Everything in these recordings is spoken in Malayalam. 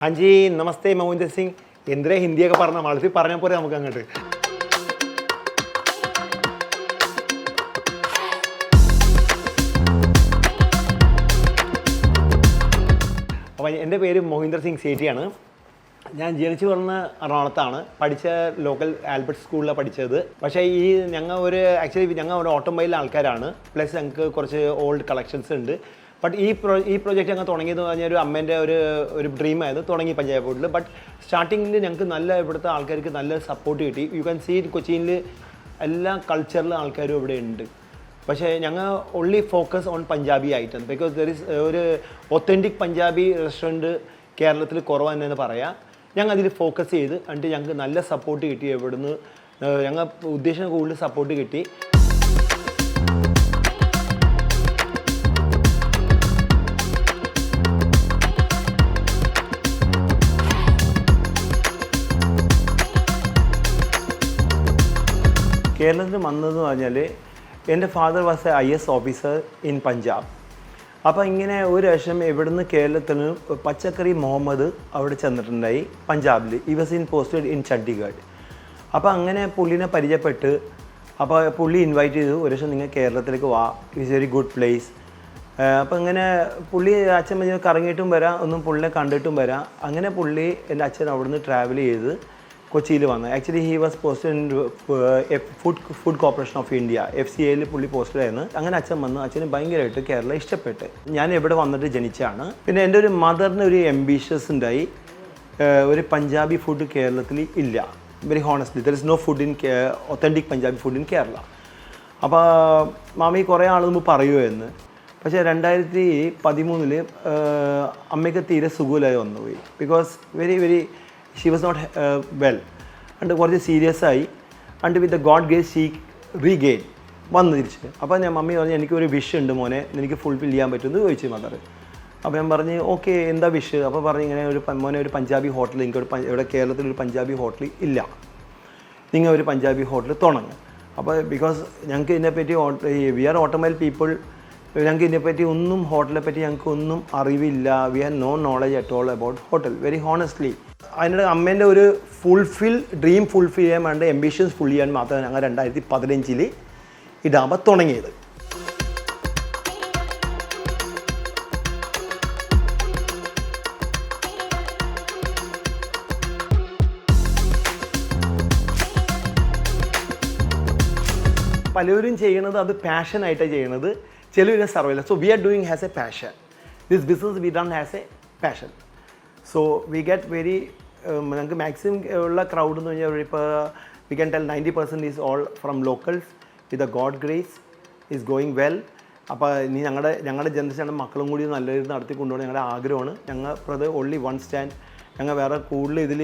हाँ जी नमस्ते मोहिंदर सिंह इंद्रे हिंदी का പറഞ്ഞ മലയാളത്തിൽ പറഞ്ഞ പോലെ നമുക്ക് അങ്ങോട്ട് അപ്പോൾ എൻ്റെ പേര് മോഹിന്ദർ സിംഗ് സേഠിയാണ് ഞാൻ ജനിച്ചു വളർന്ന എറണാകുളത്താണ് പഠിച്ച ലോക്കൽ ആൽബർട്ട് സ്കൂളിലാണ് പഠിച്ചത് പക്ഷേ ഈ ഞങ്ങൾ ഞങ്ങൾ ഒരു ഓട്ടോമൊബൈൽ ആൾക്കാരാണ് പ്ലസ് ഞങ്ങൾക്ക് കുറച്ച് ഓൾഡ് കളക്ഷൻസ് ഉണ്ട് ബട്ട് ഈ പ്രോജക്റ്റ് ഞങ്ങൾ തുടങ്ങിയെന്ന് പറഞ്ഞാൽ ഒരു അമ്മേൻ്റെ ഒരു ഡ്രീമായത് തുടങ്ങി പഞ്ചായത്ത് ബോർഡിൽ ബട്ട് സ്റ്റാർട്ടിങ്ങിൽ ഞങ്ങൾക്ക് നല്ല ഇവിടുത്തെ ആൾക്കാർക്ക് നല്ല സപ്പോർട്ട് കിട്ടി യു ക്യാൻ സീ കൊച്ചിയിൽ എല്ലാ കൾച്ചറിലും ആൾക്കാരും ഇവിടെ ഉണ്ട് പക്ഷേ ഞങ്ങൾ only focus on Punjabi item because there is ഒരു ഒത്തൻറ്റിക് പഞ്ചാബി റെസ്റ്റോറൻറ്റ് കേരളത്തിൽ കുറവാണെന്ന് പറയാം ഞങ്ങൾ അതിൽ ഫോക്കസ് ചെയ്ത് എന്നിട്ട് ഞങ്ങൾക്ക് നല്ല സപ്പോർട്ട് കിട്ടി ഇവിടുന്ന് ഞങ്ങൾ ഉദ്ദേശിക്കുന്ന കൂടുതൽ സപ്പോർട്ട് കിട്ടി കേരളത്തിൽ വന്നതെന്ന് പറഞ്ഞാൽ എൻ്റെ father was A IS officer in Punjab അപ്പോൾ ഇങ്ങനെ ഒരു വർഷം ഇവിടുന്ന് കേരളത്തിന് പച്ചക്കറി മുഹമ്മദ് അവിടെ ചെന്നിട്ടുണ്ടായി പഞ്ചാബിൽ ഈ was in posted in Chandigarh അപ്പോൾ അങ്ങനെ പുള്ളിനെ പരിചയപ്പെട്ട് അപ്പോൾ പുള്ളി ഇൻവൈറ്റ് ചെയ്തു ഒരു വർഷം നിങ്ങൾ കേരളത്തിലേക്ക് വാ ഇറ്റ്സ് വെരി ഗുഡ് പ്ലേസ് അപ്പോൾ ഇങ്ങനെ പുള്ളി അച്ഛൻ പറഞ്ഞ കറങ്ങിയിട്ടും വരാം ഒന്നും പുള്ളിനെ കണ്ടിട്ടും വരാം അങ്ങനെ പുള്ളി എൻ്റെ അച്ഛൻ അവിടുന്ന് ട്രാവൽ ചെയ്ത് കൊച്ചിയിൽ വന്നു actually he was posted in Food Corporation of India FCAയിൽ പുള്ളി പോസ്റ്റഡ് ആയിരുന്നു അങ്ങനെ അച്ഛൻ വന്നു അച്ഛന് ഭയങ്കരമായിട്ട് കേരളം ഇഷ്ടപ്പെട്ട് ഞാൻ ഇവിടെ വന്നിട്ട് ജനിച്ചാണ് പിന്നെ എൻ്റെ ഒരു മദറിന് ഒരു എംബിഷ്യസ് ഉണ്ടായി ഒരു പഞ്ചാബി ഫുഡ് കേരളത്തിൽ ഇല്ല very honestly there is no food in authentic Punjabi food in Kerala അപ്പോൾ മാമി കുറേ ആൾ മുമ്പ് പറയുമായിരുന്നു പക്ഷേ 2013 അമ്മയ്ക്ക് തീരെ സുഖമില്ലാതെ വന്നുപോയി because very she was not well and കുറച്ച് സീരിയസ് ആയി and with the God grace she regain വന്നു തിരിച്ച് അപ്പോൾ ഞാൻ മമ്മി പറഞ്ഞു എനിക്കൊരു വിഷ് ഉണ്ട് മോനെ എനിക്ക് ഫുൾഫിൽ ചെയ്യാൻ പറ്റുമെന്ന് ചോദിച്ചു മദർ അപ്പോൾ ഞാൻ പറഞ്ഞു ഓക്കെ എന്താ വിഷ് അപ്പോൾ പറഞ്ഞു ഇങ്ങനെ മോനെ ഒരു പഞ്ചാബി ഹോട്ടൽ എനിക്ക് ഇവിടെ കേരളത്തിലൊരു പഞ്ചാബി ഹോട്ടൽ ഇല്ല നിങ്ങൾ ഒരു പഞ്ചാബി ഹോട്ടൽ തുടങ്ങും അപ്പോൾ ബിക്കോസ് ഞങ്ങൾക്ക് ഇതിനെപ്പറ്റി വി ആർ ഓട്ടോമൊബൈൽ പീപ്പിൾ ഞങ്ങൾക്ക് ഇതിനെപ്പറ്റി ഒന്നും ഹോട്ടലിനെ പറ്റി ഞങ്ങൾക്ക് ഒന്നും അറിവില്ല we have no knowledge at all about hotel very honestly അതിൻ്റെ അമ്മേൻ്റെ ഒരു ഡ്രീം ഫുൾഫിൽ ചെയ്യാൻ വേണ്ട എംബിഷൻസ് ഫുൾ ചെയ്യാൻ മാത്രമേ ഞങ്ങൾ 2015 ഈ ഡാബ തുടങ്ങിയത് പലരും ചെയ്യണത് അത് പാഷനായിട്ടാണ് ചെയ്യണത് ചിലവർ survival so we are doing has A passion this business V done has A passion so we get very ഞങ്ങൾക്ക് മാക്സിമം ഉള്ള ക്രൗഡ് എന്ന് പറഞ്ഞാൽ ഇപ്പോൾ we can tell 90% is all from locals with a God grace is going well അപ്പോൾ ഇനി ഞങ്ങളുടെ ജനറേഷൻ്റെ മക്കളും കൂടി നല്ല രീതിയിൽ നടത്തി കൊണ്ടുപോകണം ഞങ്ങളുടെ ആഗ്രഹമാണ് ഞങ്ങൾ ഓൺലി വൺ സ്റ്റാൻഡ് ഞങ്ങൾ വേറെ കൂടുതൽ ഇതിൽ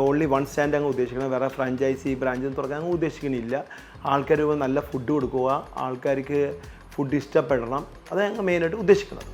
ഓൺലി വൺ സ്റ്റാൻഡ് അങ്ങ് ഉദ്ദേശിക്കണം വേറെ ഫ്രാഞ്ചൈസി ബ്രാഞ്ച് തുറക്കാൻ അങ്ങ് ഉദ്ദേശിക്കുന്നില്ല ആൾക്കാർ നല്ല ഫുഡ് കൊടുക്കുക ആൾക്കാർക്ക് ഫുഡ് ഇഷ്ടപ്പെടണം അത് ഞങ്ങൾ മെയിനായിട്ട് ഉദ്ദേശിക്കുന്നത്